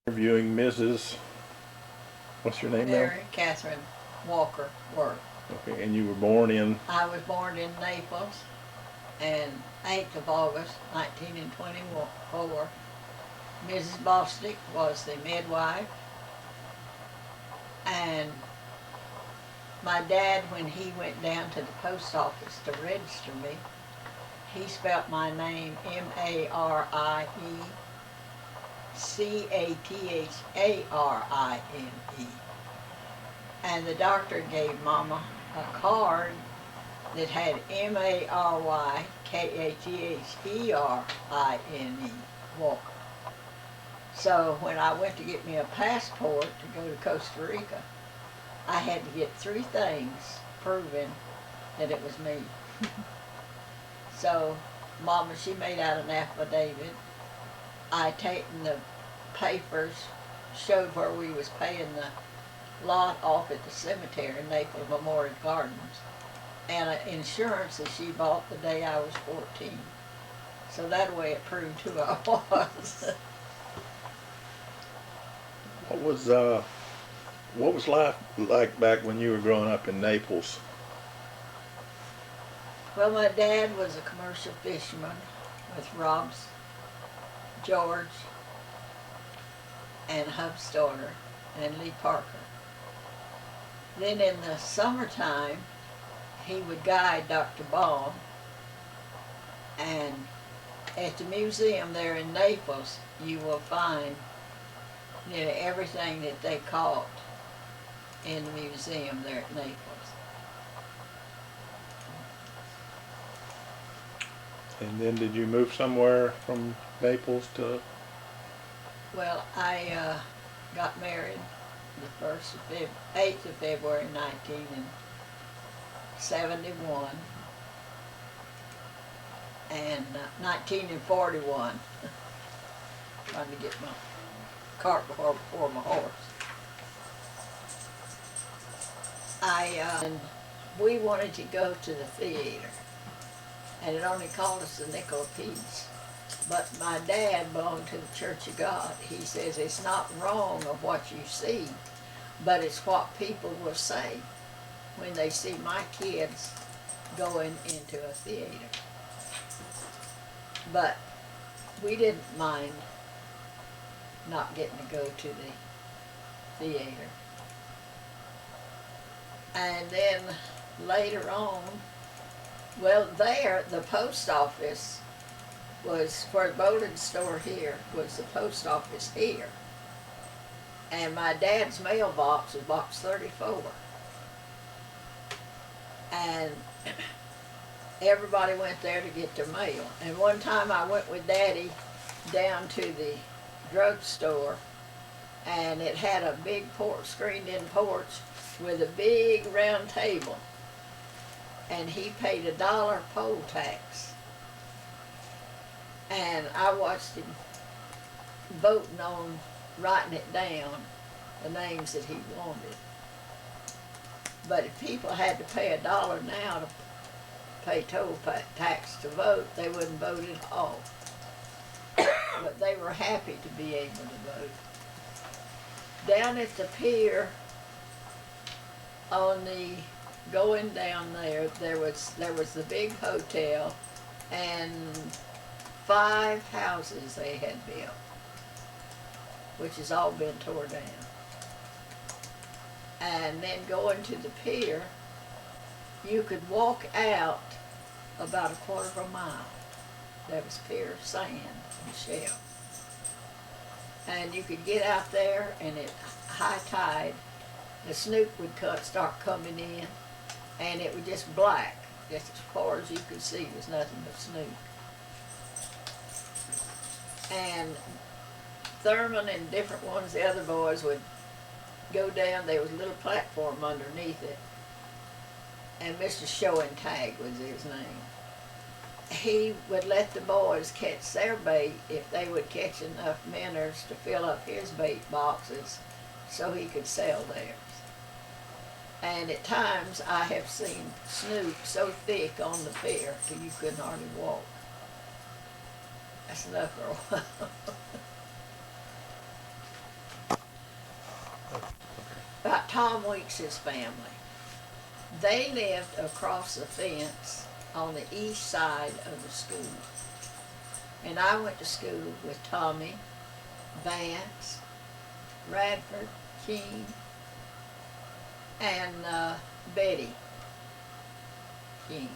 Interviewing Mrs. What's your name now? Mary KAtheribe Walker Worth. Okay, and you were born in? I was born in Naples, and 8th of August, 1924. Mrs. Bostic was the midwife, and my dad, when he went down to the post office to register me, he spelt my name MarieKatharine. And the doctor gave Mama a card that had Marykatherine Walker. So when I went to get me a passport to go to Costa Rica, I had to get 3 things proving that it was me. So Mama, she made out an affidavit. I taken the papers, showed where we was paying the lot off at the cemetery in Naples Memorial Gardens, and an insurance that she bought the day I was 14. So that way it proved who I was. What was life like back when you were growing up in Naples? Well, my dad was a commercial fisherman with Rob's, George, and Hub's daughter, and Lee Parker. Then in the summertime, he would guide Dr. Ball, and at the museum there in Naples, you will find nearly everything that they caught in the museum there at Naples. And then did you move somewhere from Naples to? Well, I got married the 8th of February 1971, and 1941, trying to get my cart before my horse. And we wanted to go to the theater, and it only cost us a nickel apiece. But my dad belonged to the Church of God. He says it's not wrong of what you see, but it's what people will say when they see my kids going into a theater. But we didn't mind not getting to go to the theater. And then later on, well, there, the post office was, for the Bowden store here, was the post office here. And my dad's mailbox was box 34. And everybody went there to get their mail. And one time I went with Daddy down to the drugstore, and it had a big screened-in porch with a big round table. And he paid $1 poll tax. And I watched him voting on writing it down, the names that he wanted. But if people had to pay $1 now to pay toll tax to vote, they wouldn't vote at all. But they were happy to be able to vote. Down at the pier, on the going down there was the big hotel, and 5 houses they had built, which has all been tore down. And then going to the pier, you could walk out about a quarter of a mile. There was pier sand and shell. And you could get out there, and at high tide, the snook would start coming in, and it was just black. Just as far as you could see was nothing but snook. And Thurman and different ones, the other boys, would go down. There was a little platform underneath it, and Mr. Show and Tag was his name. He would let the boys catch their bait if they would catch enough minnows to fill up his bait boxes so he could sell theirs. And at times I have seen snook so thick on the pier that you couldn't hardly walk. That's enough for a while. Tom Weeks's family. They lived across the fence on the east side of the school. And I went to school with Tommy, Vance, Radford, Keene, and Betty Keene.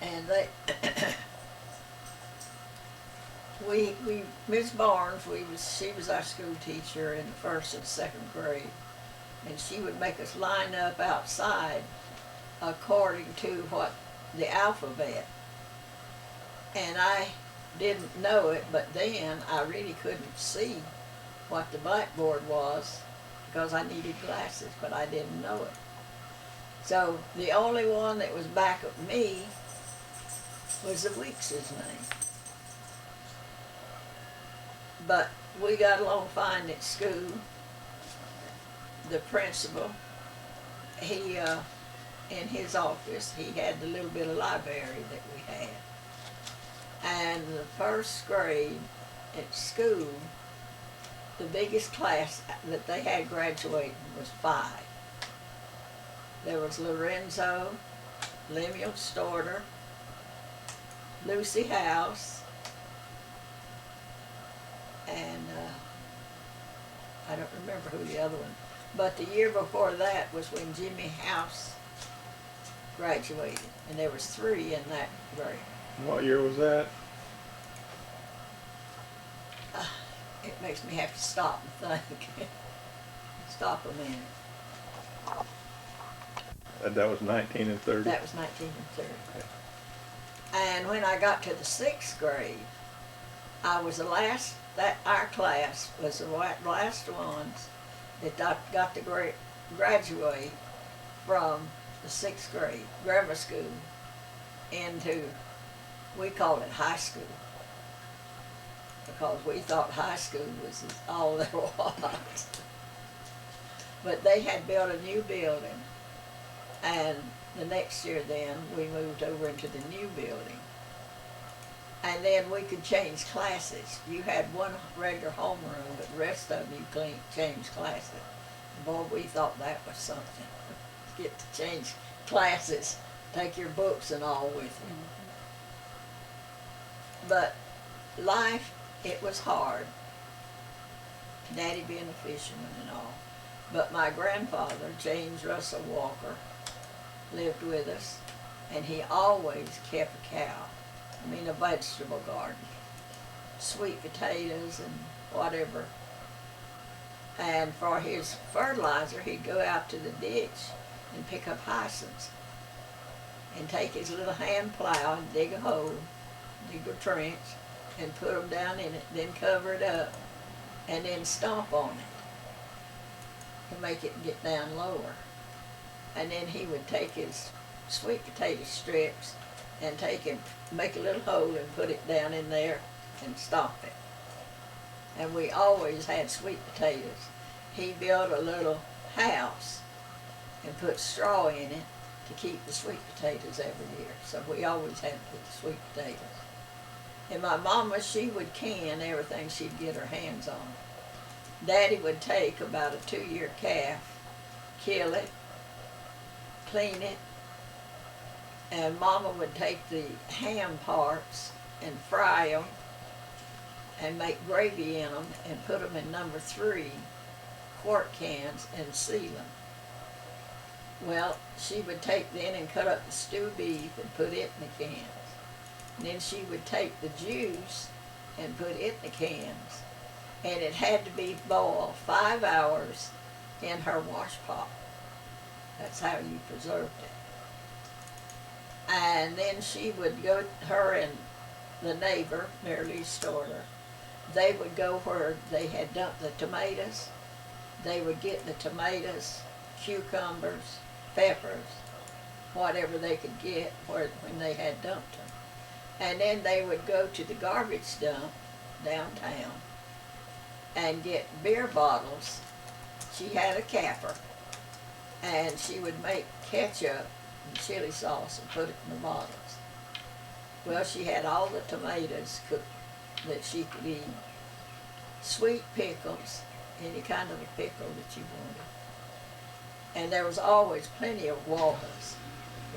And they, Miss Barnes, she was our school teacher in the first and second grade, and she would make us line up outside according to what the alphabet. And I didn't know it, but then I really couldn't see what the blackboard was because I needed glasses, but I didn't know it. So the only one that was back of me was the Weekses' name. But we got along fine at school. The principal, he, in his office, he had the little bit of library that we had. And the first grade at school, the biggest class that they had graduating was 5. There was Lorenzo, Lemuel Storter, Lucy House, and I don't remember who the other one. But the year before that was when Jimmy House graduated, and there was 3 in that grade. What year was that? It makes me have to stop and think. Stop a minute. That was 19 and 30. That was 1930. Okay. And when I got to the 6th grade, I was the last, our class was the last ones that got to graduate from the 6th grade, grammar school, into, we called it high school, because we thought high school was all there was. But they had built a new building, and the next year then we moved over into the new building. And then we could change classes. You had one regular homeroom, but the rest of them you change classes. Boy, we thought that was something. Get to change classes, take your books and all with you. But life, it was hard. Daddy being a fisherman and all. But my grandfather, James Russell Walker, lived with us, and he always kept a cow. I mean, a vegetable garden, sweet potatoes and whatever. And for his fertilizer, he'd go out to the ditch and pick up hyacinths and take his little hand plow and dig a hole, dig a trench, and put them down in it, then cover it up, and then stomp on it to make it get down lower. And then he would take his sweet potato strips and make a little hole and put it down in there and stomp it. And we always had sweet potatoes. He built a little house and put straw in it to keep the sweet potatoes every year. So we always had the sweet potatoes. And my mama, she would can everything she'd get her hands on. Daddy would take about a 2-year calf, kill it, clean it, and Mama would take the ham parts and fry them and make gravy in them and put them in number 3 quart cans and seal them. Well, she would take then and cut up the stewed beef and put it in the cans. And then she would take the juice and put it in the cans. And it had to be boiled 5 hours in her wash pot. That's how you preserved it. And then she would go, her and the neighbor, Mary Storter, they would go where they had dumped the tomatoes. They would get the tomatoes, cucumbers, peppers, whatever they could get when they had dumped them. And then they would go to the garbage dump downtown and get beer bottles. She had a capper, and she would make ketchup and chili sauce and put it in the bottles. Well, she had all the tomatoes cooked that she could eat, sweet pickles, any kind of a pickle that you wanted. And there was always plenty of guavas.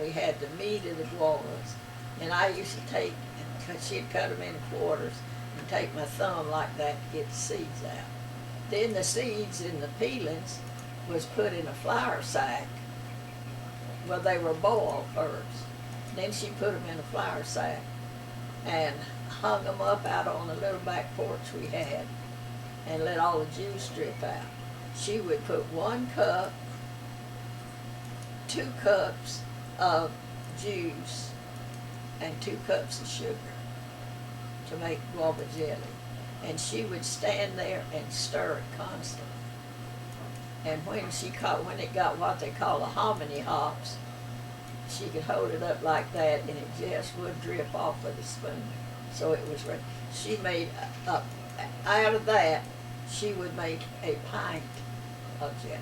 We had the meat of the guavas. And I used to take, because she'd cut them into quarters, and take my thumb like that to get the seeds out. Then the seeds and the peelings was put in a flour sack. Well, they were boiled first. Then she put them in a flour sack and hung them up out on the little back porch we had and let all the juice drip out. She would put 1 cup, 2 cups of juice, and 2 cups of sugar to make guava jelly. And she would stand there and stir it constantly. And when it got what they call the hominy hops, she could hold it up like that and it just would drip off of the spoon. So it was ready. She made, out of that, she would make a pint of jelly.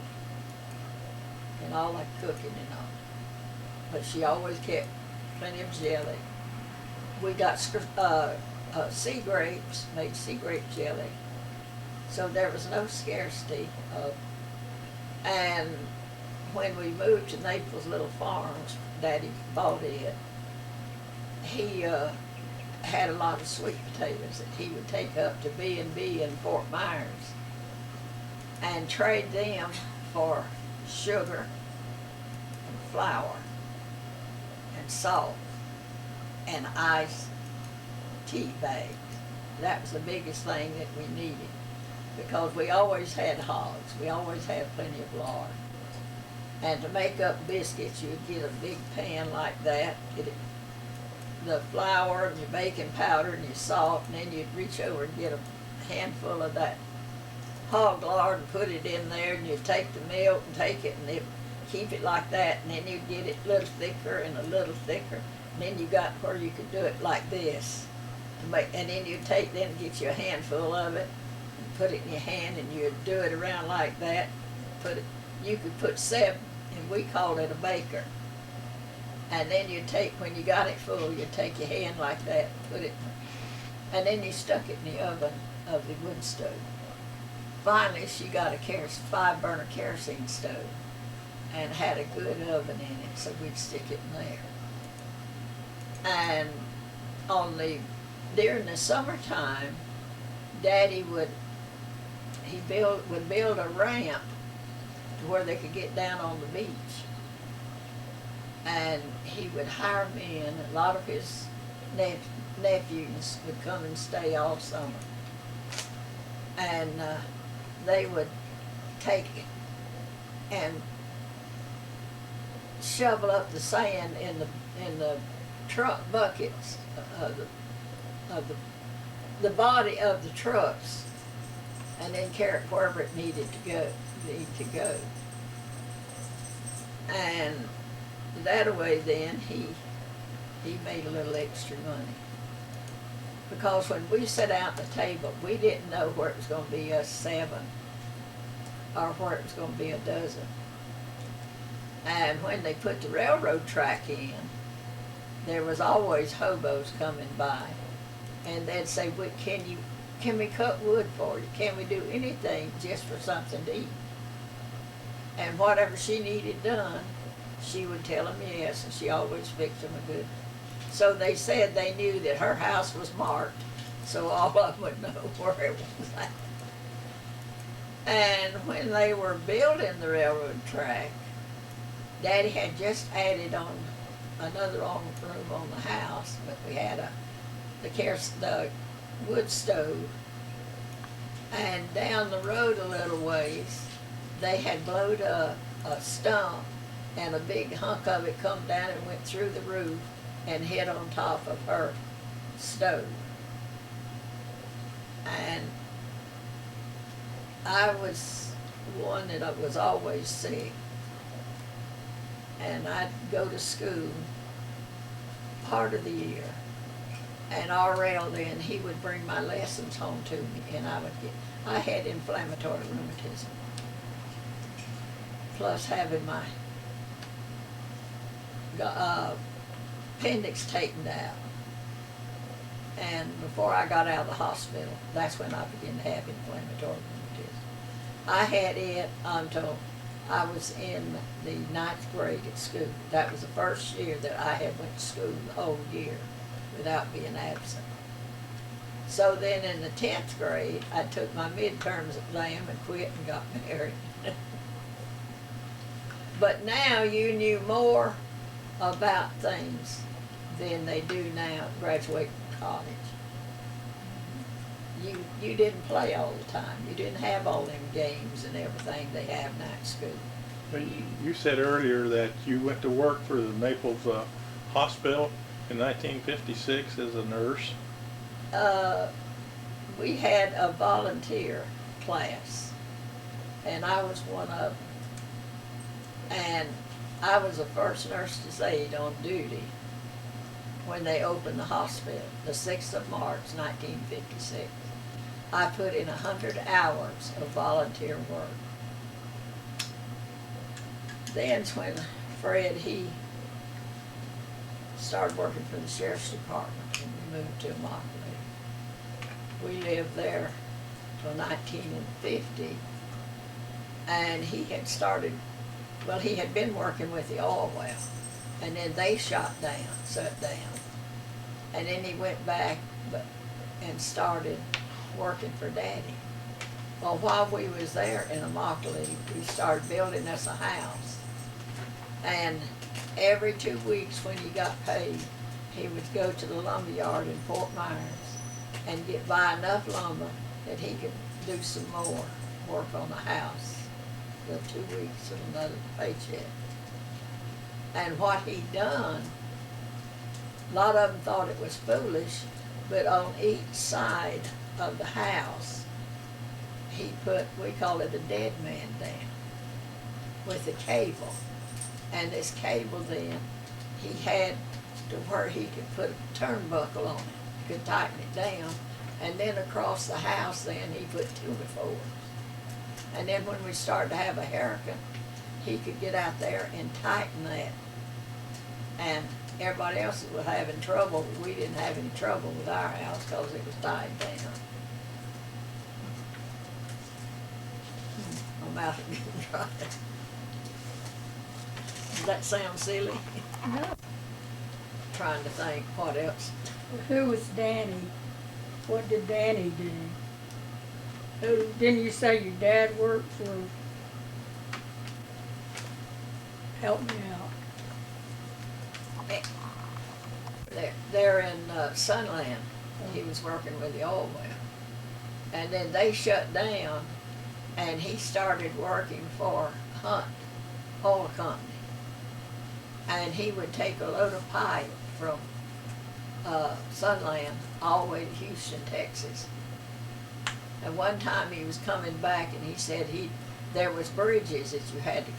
And all that cooking and all. But she always kept plenty of jelly. We got sea grapes, made sea grape jelly. So there was no scarcity of. And when we moved to Naples Little Farms, Daddy bought it. He had a lot of sweet potatoes that he would take up to B&B in Fort Myers and trade them for sugar and flour and salt and iced tea bags. That was the biggest thing that we needed because we always had hogs. We always had plenty of lard. And to make up biscuits, you'd get a big pan like that, get the flour and your baking powder and your salt, and then you'd reach over and get a handful of that hog lard and put it in there, and you'd take the milk and take it and then keep it like that, and then you'd get it a little thicker and a little thicker, and then you got where you could do it like this. And then you'd get you a handful of it and put it in your hand, and you'd do it around like that. You could put 7, and we called it a baker. And then you'd take, when you got it full, you'd take your hand like that, put it, and then you stuck it in the oven of the wood stove. Finally, she got a 5-burner kerosene stove and had a good oven in it, so we'd stick it in there. And during the summertime, Daddy would build a ramp to where they could get down on the beach. And he would hire men. A lot of his nephews would come and stay all summer. And they would take and shovel up the sand in the truck buckets of the body of the trucks, and then carry it wherever it needed to go. And that way then he made a little extra money. Because when we sat out at the table, we didn't know where it was going to be us 7 or where it was going to be a dozen. And when they put the railroad track in, there was always hobos coming by. And they'd say, can we cut wood for you? Can we do anything just for something to eat? And whatever she needed done, she would tell them yes, and she always fixed them a good. So they said they knew that her house was marked, so all of them would know where it was at. And when they were building the railroad track, Daddy had just added on another room on the house, but we had the wood stove. And down the road a little ways, they had blowed up a stump, and a big hunk of it come down and went through the roof and hit on top of her stove. And I was one that was always sick. And I'd go to school part of the year. And R.L. then, he would bring my lessons home to me, and I had inflammatory rheumatism. Plus having my appendix taken out. And before I got out of the hospital, that's when I began to have inflammatory rheumatism. I had it until I was in the 9th grade at school. That was the first year that I had went to school the whole year without being absent. So then in the 10th grade, I took my midterms exam and quit and got married. But now you knew more about things than they do now graduating from college. You didn't play all the time. You didn't have all them games and everything they have now at school. But you said earlier that you went to work for the Naples Hospital in 1956 as a nurse. We had a volunteer class, and I was one of them. And I was the first nurse to aide on duty when they opened the hospital, the 6th of March, 1956. I put in 100 hours of volunteer work. Then's when Fred, he started working for the Sheriff's Department, and we moved to Immokalee. We lived there till 1950, and he had started, well, he had been working with the oil well, and then they shut down, and then he went back and started working for Daddy. Well, while we was there in Immokalee, we started building us a house, and every 2 weeks when he got paid, he would go to the lumber yard in Fort Myers and buy enough lumber that he could do some more work on the house. The 2 weeks of another paycheck. And what he done, a lot of them thought it was foolish, but on each side of the house, he put, we call it a dead man down, with a cable. And this cable then, he had to where he could put a turnbuckle on it. He could tighten it down. And then across the house then, he put 2x4s. And then when we started to have a hurricane, he could get out there and tighten that. And everybody else was having trouble, but we didn't have any trouble with our house because it was tied down. I'm out of getting dry. Does that sound silly? No. Trying to think what else. Who was Danny? What did Danny do? Who, didn't you say your dad worked for? Help me out. They're in Sunland. He was working with the oil well. And then they shut down, and he started working for Hunt Oil Company. And he would take a load of pipe from Sunland all the way to Houston, Texas. And one time he was coming back and he said there was bridges that you had to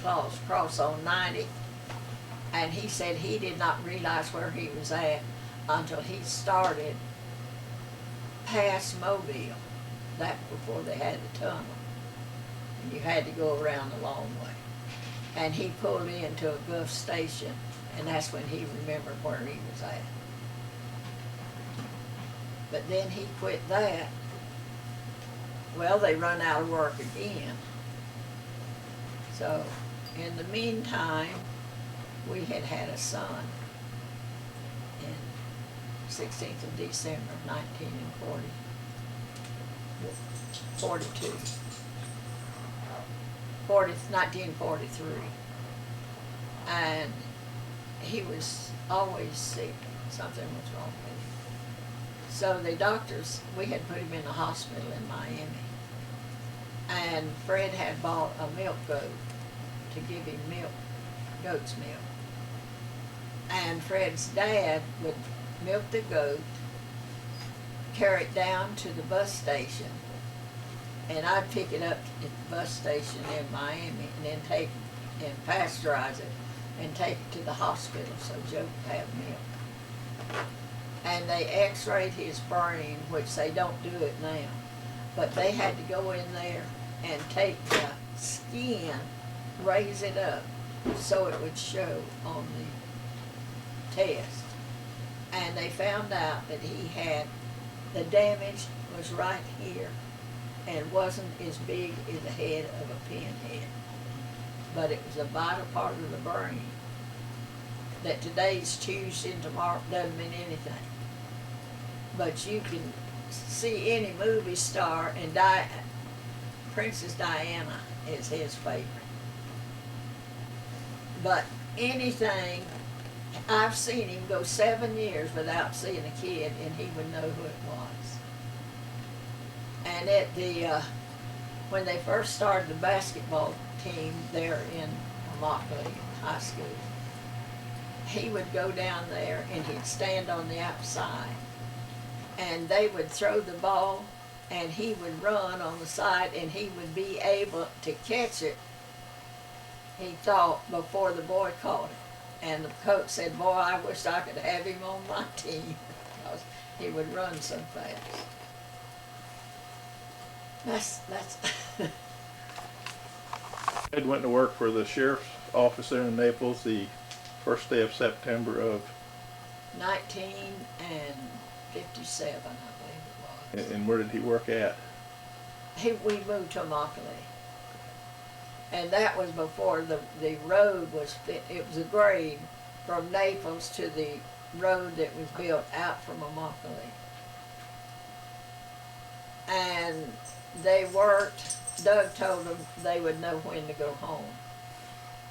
cross on 90. And he said he did not realize where he was at until he started past Mobile. That before they had the tunnel. And you had to go around the long way. And he pulled into a Gulf station, and that's when he remembered where he was at. But then he quit that. Well, they run out of work again. So, in the meantime, we had a son in 16th of December, 1943. And he was always sick. Something was wrong with him. So the doctors, we had put him in a hospital in Miami. And Fred had bought a milk goat to give him milk, goat's milk. And Fred's dad would milk the goat, carry it down to the bus station, and I'd pick it up at the bus station in Miami and then take it and pasteurize it and take it to the hospital so Joe could have milk. And they x-rayed his brain, which they don't do it now, but they had to go in there and take the skin, raise it up so it would show on the test. And they found out that he had The damage was right here and wasn't as big as the head of a pinhead. But it was a vital part of the brain that today's Tuesday and tomorrow doesn't mean anything. But you can see any movie star, and Princess Diana is his favorite. But anything, I've seen him go 7 years without seeing a kid, and he would know who it was. And at the when they first started the basketball team there in Immokalee High School, he would go down there and he'd stand on the outside, and they would throw the ball, and he would run on the side, and he would be able to catch it, he thought, before the boy caught it. And the coach said, boy, I wish I could have him on my team, because he would run so fast. That's Ed went to work for the sheriff's office there in Naples the first day of September of, 1957, I believe it was. and where did he work at? We moved to Immokalee. And that was before the road was fit. It was a grade from Naples to the road that was built out from Immokalee. And they worked, Doug told them they would know when to go home.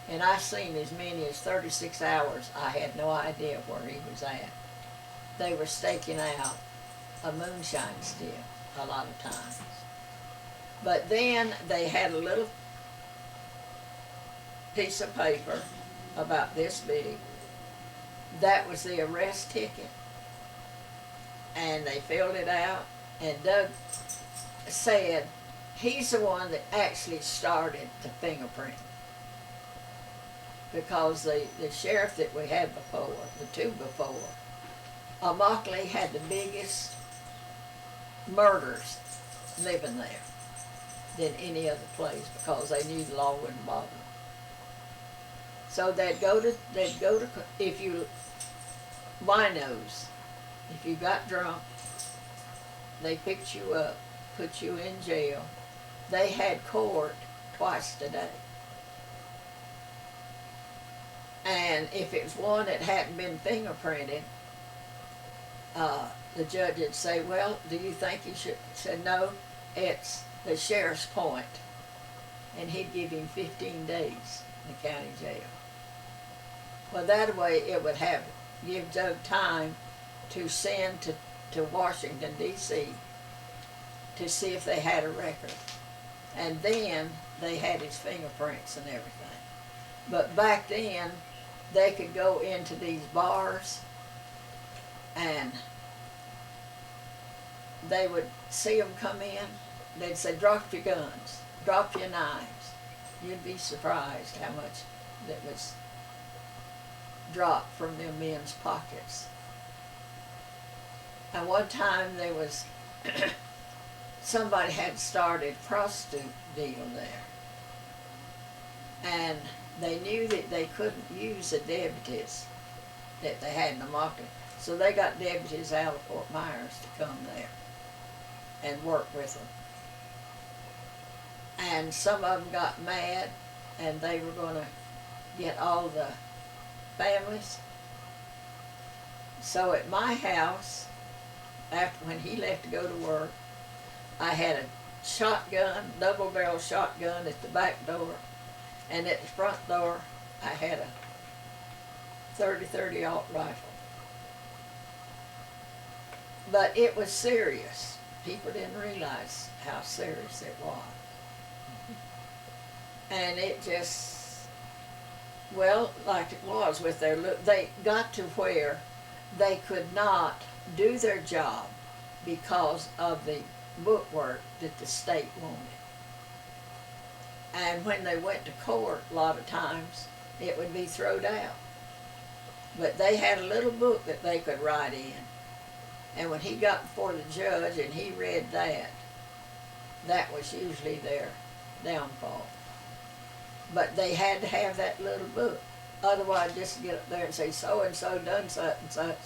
And I seen as many as 36 hours. I had no idea where he was at. They were staking out a moonshine still a lot of times. But then they had a little piece of paper about this big. That was the arrest ticket. And they filled it out, and Doug said he's the one that actually started the fingerprint. Because the sheriff that we had before, the two before, Immokalee had the biggest murders living there than any other place, because they knew the law wouldn't bother them. So they'd go to, if you, winos, if you got drunk, they picked you up, put you in jail. They had court twice a day. And if it was one that hadn't been fingerprinted, the judge would say, well, do you think you should? He said, no, it's the sheriff's point. And he'd give him 15 days in the county jail. Well, that way it would give Doug time to send to Washington, D.C. to see if they had a record. And then they had his fingerprints and everything. But back then, they could go into these bars, and they would see them come in. They'd say, drop your guns, drop your knives. You'd be surprised how much that was dropped from them men's pockets. And one time there was, somebody had started a prostitute deal there. And they knew that they couldn't use the deputies that they had in the market. So they got deputies out of Fort Myers to come there and work with them. And some of them got mad, and they were going to get all the families. So at my house, after when he left to go to work, I had a shotgun, double-barrel shotgun at the back door, and at the front door, I had a .30 aught rifle. But it was serious. People didn't realize how serious it was. And it just, well, like it was with their look, they got to where they could not do their job because of the bookwork that the state wanted. And when they went to court, a lot of times, it would be thrown out. But they had a little book that they could write in. And when he got before the judge and he read that, that was usually their downfall. But they had to have that little book. Otherwise, just to get up there and say, so-and-so done such and such,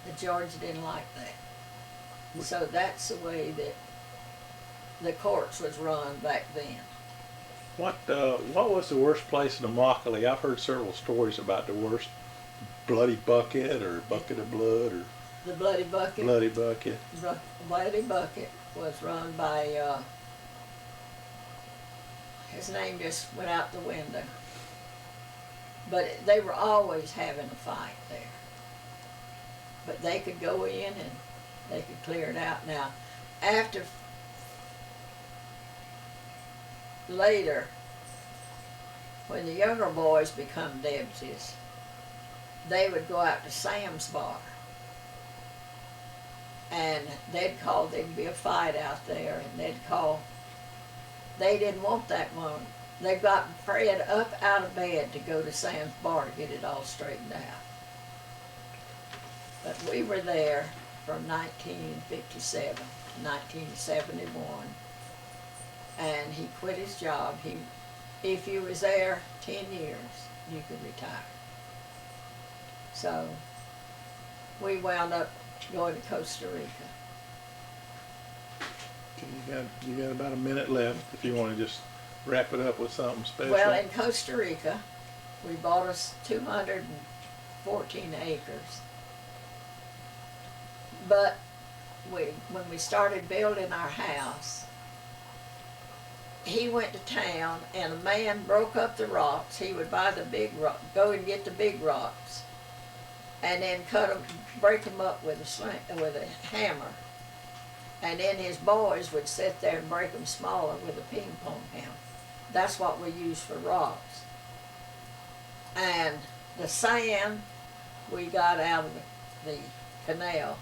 the judge didn't like that. So that's the way that the courts was run back then. What was the worst place in Immokalee? I've heard several stories about the worst bloody bucket or bucket of blood or The Bloody Bucket. bloody bucket. Bloody Bucket was run by, his name just went out the window. But they were always having a fight there. But they could go in and they could clear it out. Now, after, later, when the younger boys become deputies, they would go out to Sam's bar. And there'd be a fight out there, and they didn't want that one. They got Fred up out of bed to go to Sam's bar to get it all straightened out. But we were there from 1957 to 1971, and he quit his job. If you was there 10 years, you could retire. So we wound up going to Costa Rica. Okay, you got about a minute left if you want to just wrap it up with something special. Well, in Costa Rica, we bought us 214 acres. But when we started building our house, he went to town and a man broke up the rocks. He would buy the big rock, go and get the big rocks, and then break them up with a hammer. And then his boys would sit there and break them smaller with a ping pong hammer. That's what we used for rocks. And the sand we got out of the canal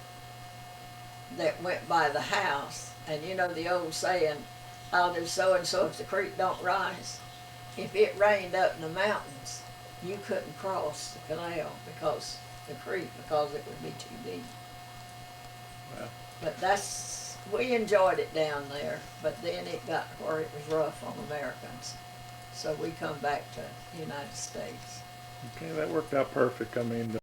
that went by the house. And you know the old saying, I'll do so and so if the creek don't rise. If it rained up in the mountains, you couldn't cross the canal because it would be too deep. Wow. But we enjoyed it down there, but then it got where it was rough on Americans. So we come back to the United States. Okay, that worked out perfect. I mean,